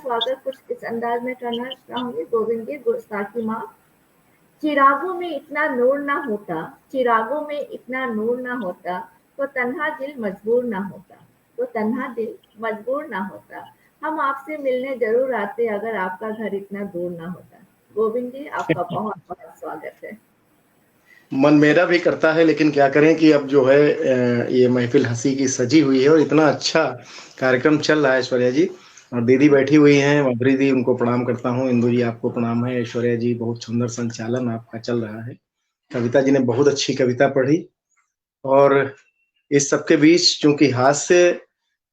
स्वागत कुछ इस अंदाज में करना चाहूंगी। गोविंद जी, गुस्ताखी माँ। चिरागों में इतना नूर ना होता, चिरागों में इतना नूर ना होता, तो तन्हा दिल मजबूर ना होता, तो तन्हा दिल मजबूर ना होता। हम आपसे मिलने जरूर आते अगर आपका घर इतना दूर ना होता। गोविंद जी, आपका बहुत बहुत स्वागत है। मन मेरा भी करता है, लेकिन क्या करें कि अब जो है ये महफिल हंसी की सजी हुई है और इतना अच्छा कार्यक्रम चल रहा है। ऐश्वर्या जी और दीदी बैठी हुई हैं, माधुरी दी, उनको प्रणाम करता हूँ। इंदु जी, आपको प्रणाम है। ऐश्वर्या जी, बहुत सुंदर संचालन आपका चल रहा है। कविता जी ने बहुत अच्छी कविता पढ़ी। और इस सबके बीच चूंकि हास्य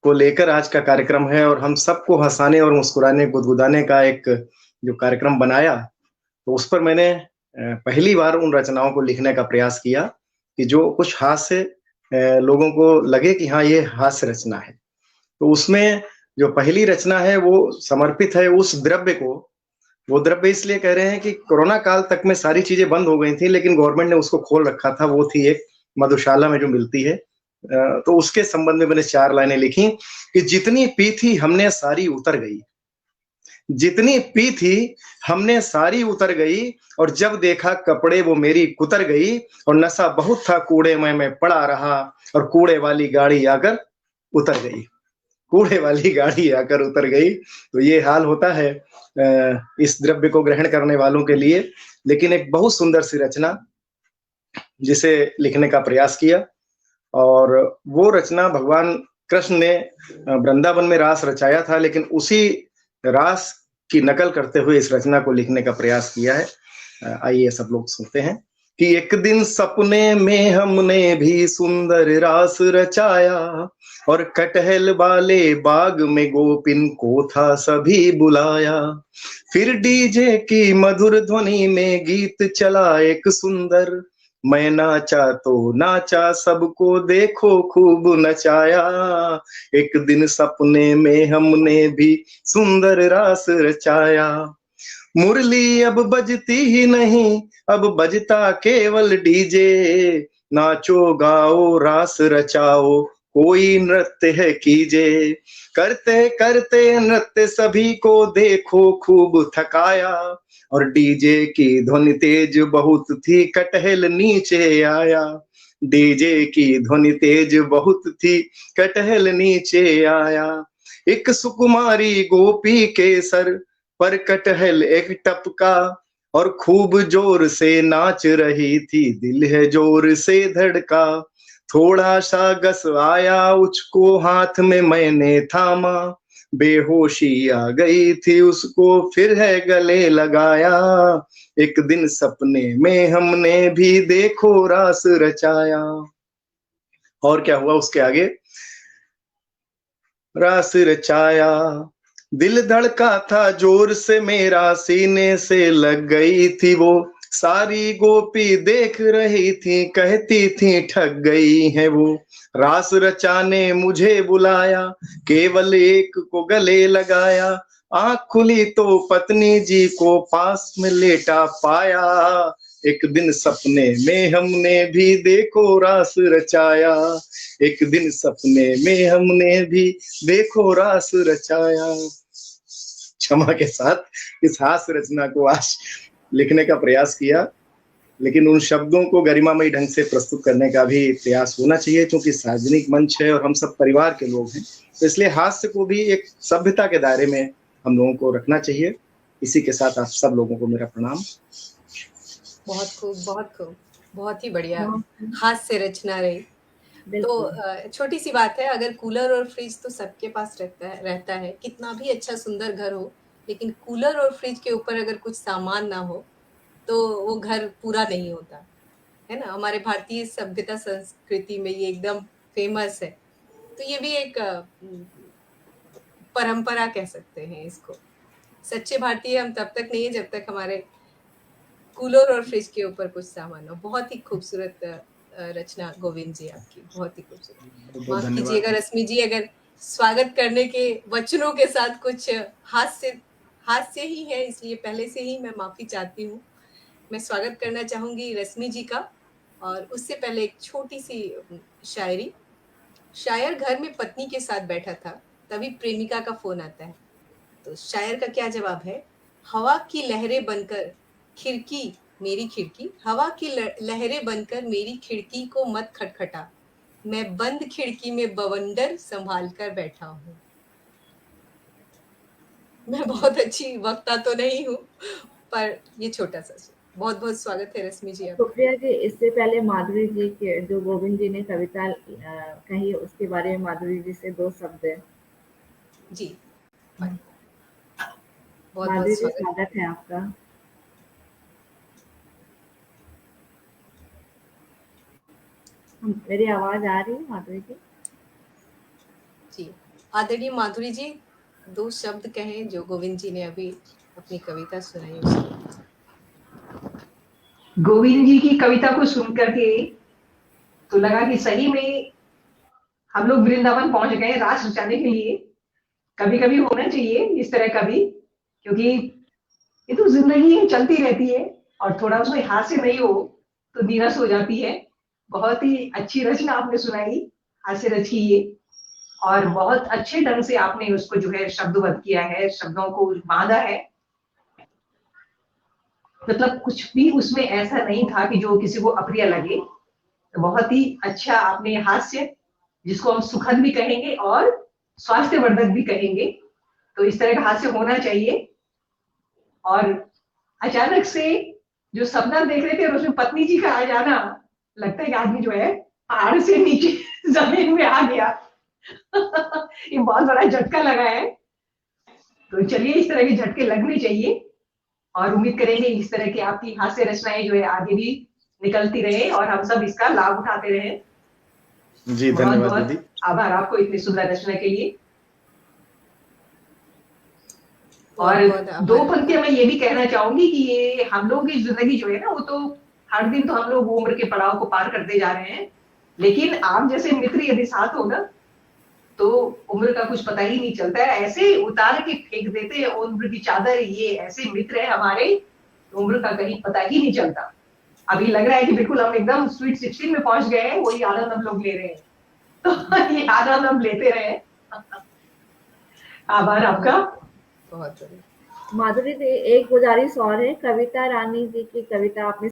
को लेकर आज का कार्यक्रम है और हम सबको हंसाने और मुस्कुराने गुदगुदाने का एक जो कार्यक्रम बनाया, तो उस पर मैंने पहली बार उन रचनाओं को लिखने का प्रयास किया कि जो कुछ हास्य लोगों को लगे कि हाँ, ये हास्य रचना है। तो उसमें जो पहली रचना है वो समर्पित है उस द्रव्य को। वो द्रव्य इसलिए कह रहे हैं कि कोरोना काल तक में सारी चीजें बंद हो गई थी, लेकिन गवर्नमेंट ने उसको खोल रखा था। वो थी एक मधुशाला में जो मिलती है। तो उसके संबंध में मैंने 4 लाइनें लिखी कि जितनी पी थी हमने सारी उतर गई, जितनी पी थी हमने सारी उतर गई, और जब देखा कपड़े वो मेरी कुतर गई, और नशा बहुत था कूड़े में मैं पड़ा रहा, और कूड़े वाली गाड़ी आकर उतर गई, कूड़े वाली गाड़ी आकर उतर गई। तो ये हाल होता है इस द्रव्य को ग्रहण करने वालों के लिए। लेकिन एक बहुत सुंदर सी रचना जिसे लिखने का प्रयास किया, और वो रचना भगवान कृष्ण ने वृंदावन में रास रचाया था, लेकिन उसी रास की नकल करते हुए इस रचना को लिखने का प्रयास किया है। आइए सब लोग सुनते हैं कि एक दिन सपने में हमने भी सुंदर रास रचाया, और कटहल वाले बाग में गोपिन को था सभी बुलाया। फिर डीजे की मधुर ध्वनि में गीत चला एक सुंदर, मैं नाचा तो नाचा सबको देखो खूब नचाया। एक दिन सपने में हमने भी सुंदर रास रचाया, मुरली अब बजती ही नहीं, अब बजता केवल डीजे। नाचो गाओ रास रचाओ, कोई नृत्य है कीजे। करते करते नृत्य सभी को देखो खूब थकाया, और डीजे की ध्वनि तेज बहुत थी कटहल नीचे आया। डीजे की ध्वनि तेज बहुत थी कटहल नीचे आया। एक सुकुमारी गोपी के सर पर कटहल एक टपका, और खूब जोर से नाच रही थी, दिल है जोर से धड़का। थोड़ा सा गस आया उसको हाथ में मैंने थामा, बेहोशी आ गई थी उसको फिर है गले लगाया। एक दिन सपने में हमने भी देखो रास रचाया। और क्या हुआ उसके आगे, रास रचाया, दिल धड़का था जोर से मेरा, सीने से लग गई थी वो। सारी गोपी देख रही थी, कहती थी ठग गई है वो। रास रचाने मुझे बुलाया, केवल एक को गले लगाया। आंख खुली तो पत्नी जी को पास में लेटा पाया। एक दिन सपने में हमने भी देखो रास रचाया। एक दिन सपने में हमने भी देखो रास रचाया। क्षमा के साथ इस हास्य रचना को आज लिखने का प्रयास किया, लेकिन उन शब्दों को गरिमामयी ढंग से प्रस्तुत करने का भी प्रयास होना चाहिए, क्योंकि सार्वजनिक मंच है और हम सब परिवार के लोग हैं। तो इसलिए हास्य को भी एक सभ्यता के दायरे में हम लोगों को रखना चाहिए। इसी के साथ आप सब लोगों को मेरा प्रणाम। बहुत खूब, बहुत खूब, बहुत ही बढ़िया हास्य रचना रही। तो छोटी सी बात है, अगर कूलर और फ्रिज तो सबके पास रहता है, कितना भी अच्छा सुंदर घर हो, लेकिन कूलर और फ्रिज के ऊपर अगर कुछ सामान ना हो तो वो घर पूरा नहीं होता है ना। हमारे भारतीय सभ्यता संस्कृति में ये एकदम फेमस है। तो ये भी एक परंपरा कह सकते हैं इसको। सच्चे भारतीय हम तब तक नहीं है जब तक हमारे कूलर और फ्रिज के ऊपर कुछ सामान हो। बहुत ही खूबसूरत रचना गोविंद जी आपकी, बहुत ही खूबसूरत। बहुत माफ धन्यवाद। कीजिएगा रश्मि जी, अगर स्वागत करने के वचनों के साथ कुछ हास्य हास्य ही है, इसलिए पहले से ही मैं माफी चाहती हूँ। मैं स्वागत करना चाहूंगी रश्मि जी का, और उससे पहले एक छोटी सी शायरी। शायर घर में पत्नी के साथ बैठा था, तभी प्रेमिका का फोन आता है। तो शायर का क्या जवाब है? हवा की लहरें बनकर खिड़की मेरी खिड़की, हवा की लहरें बनकर मेरी खिड़की को मत खटखटा, मैं बंद खिड़की में बवंडर संभाल कर बैठा हूँ। मैं बहुत अच्छी वक्ता तो नहीं हूँ, पर ये छोटा सा बहुत बहुत स्वागत है रश्मि जी आपका। सुप्रिया जी, इससे पहले माधुरी जी के जो गोविंद जी ने कविता कही उसके बारे में माधुरी जी से 2 शब्द। जी बहुत बहुत माधुरी जी, स्वागत। स्वागत है आपका। मेरी आवाज आ रही है माधुरी जी? जी आदरणीय माधुरी जी, 2 शब्द कहें जो गोविंद जी ने अभी अपनी कविता सुनाई उसकी। गोविंद जी की कविता को सुन करके तो लगा कि सही में हम लोग वृंदावन पहुंच गए रास रचाने के लिए। कभी कभी होना चाहिए इस तरह का भी, क्योंकि ये तो जिंदगी है, चलती रहती है और थोड़ा उसमें हास्य नहीं हो तो नीरस हो जाती है। बहुत ही अच्छी रचना आपने सुनाई, हास्य रच की ये, और बहुत अच्छे ढंग से आपने उसको जो है शब्दबद्ध किया है, शब्दों को बांधा है। मतलब कुछ भी उसमें ऐसा नहीं था कि जो किसी को अप्रिय लगे। तो बहुत ही अच्छा आपने हास्य, जिसको हम सुखद भी कहेंगे और स्वास्थ्यवर्धक भी कहेंगे, तो इस तरह का हास्य होना चाहिए। और अचानक से जो सपना देख रहे थे और उसमें पत्नी जी का आ जाना, लगता है कि आदमी जो है पहाड़ से नीचे जमीन में आ गया। ये बहुत बड़ा झटका लगा है। तो चलिए, इस तरह के झटके लगने चाहिए और उम्मीद करेंगे इस तरह की आपकी हास्य रचनाएं जो है आगे भी निकलती रहे और हम सब इसका लाभ उठाते रहे। जी बहुत धन्यवाद बहुत दीदी। आभार आपको इतनी सुंदर रचना के लिए। बहुत और बहुत 2 आभार पंक्तियां आपका। मैं ये भी कहना चाहूंगी कि ये हम लोगों की जिंदगी जो है ना, वो तो हर दिन तो हम लोग उम्र के पड़ाव को पार करते जा रहे हैं, लेकिन आप जैसे मित्र यदि साथ हो ना, तो उम्र का कुछ पता ही नहीं चलता है। ऐसे उतार के फेंक देते हैं उम्र की चादर, ये ऐसे मित्र है हमारे, उम्र का कहीं पता ही नहीं चलता। अभी लग रहा है कि बिल्कुल हम एकदम स्वीट 16 में पहुंच गए हैं, वही आनंद हम लोग ले रहे हैं। तो ये आनंद हम लेते रहे। आभार आपका। बहुत बढ़िया। माधुरी जी, एक गुजारिश और है, कविता रानी जी की कविता आपने